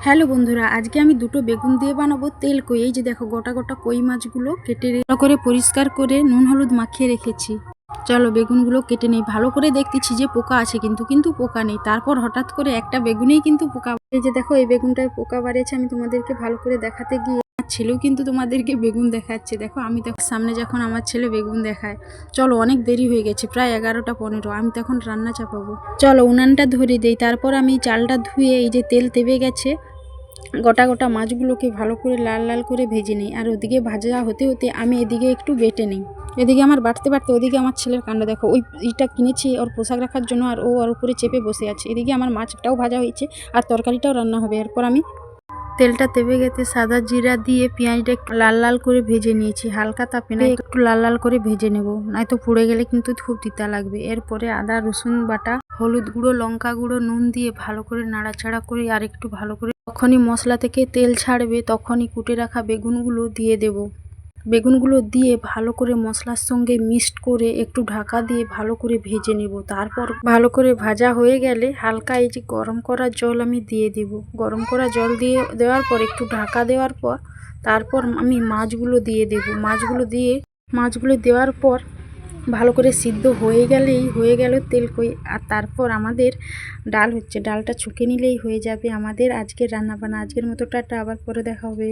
Hello বন্ধুরা, আজকে আমি দুটো বেগুন দিয়ে বানাবো তেল কই। এই যে দেখো গোটা গোটা কই মাছগুলো কেটে ভালো করে পরিষ্কার করে নুন হলুদ মাখিয়ে রেখেছি। চলো বেগুনগুলো কেটে নেই। ভালো করে দেখতেছি যে পোকা আছে, কিন্তু পোকা নেই। তারপর হঠাৎ করে একটা বেগুনেই কিন্তু পোকা। এই যে দেখো এই বেগুনটায় পোকা বাড়িয়েছে। আমি তোমাদেরকে ভালো করে দেখাতে গিয়ে আমার ছেলেও কিন্তু তোমাদেরকে বেগুন দেখাচ্ছে। দেখো আমি তো সামনে যখন আমার ছেলে বেগুন দেখায়। চলো অনেক দেরি হয়ে গেছে, প্রায় 11টা 15। আমি তখন রান্না চাপাবো। চলো উনানটা ধরে দেই। তারপর আমি চালটা ধুয়ে এই যে তেল তেবে গেছে, গোটা গোটা মাছগুলোকে ভালো করে লাল লাল করে ভেজে নিই। আর ওদিকে ভাজা হতে হতে আমি এদিকে একটু বেটে নিই। এদিকে আমার বাটতে বাটতে ওদিকে আমার ছেলের কাণ্ড দেখো। ওই ইটা কিনেছি ওর পোশাক রাখার জন্য, আর ও ওর উপরে চেপে বসে আছে। এদিকে আমার মাছটাও ভাজা হয়েছে আর তরকারিটাও রান্না হবে। এরপর আমি তেলটা তেবে গেছে, সাদা জিরা দিয়ে পেঁয়াজটা লাল লাল করে ভেজে নিয়েছি। হালকা তাপে না, একটু লাল লাল করে ভেজে নেব, নয়তো পুড়ে গেলে কিন্তু খুব তিতা লাগবে। এরপরে আদা রসুন বাটা, হলুদ গুঁড়ো, লঙ্কা গুঁড়ো, নুন দিয়ে ভালো করে নাড়াচাড়া করে আর একটু ভালো করে, যখনই মশলা থেকে তেল ছাড়বে তখনই কুটে রাখা বেগুনগুলো দিয়ে দেব। বেগুনগুলো দিয়ে ভালো করে মশলার সঙ্গে মিক্সড করে একটু ঢাকা দিয়ে ভালো করে ভেজে নেব। তারপর ভালো করে ভাজা হয়ে গেলে হালকা এই যে গরম করা জল আমি দিয়ে দেব। গরম করা জল দিয়ে দেওয়ার পর একটু ঢাকা দেওয়ার পর তারপর আমি মাছগুলো দিয়ে দেব। মাছগুলো দেওয়ার পর ভালো করে সিদ্ধ হয়ে গেলেই হয়ে গেল তেল কই। আর তারপর আমাদের ডাল হচ্ছে, ডালটা ছুঁকে নিলেই হয়ে যাবে আমাদের আজকের রান্নাবান্না। আজকের মতো টাটা, আবার পরে দেখা হবে।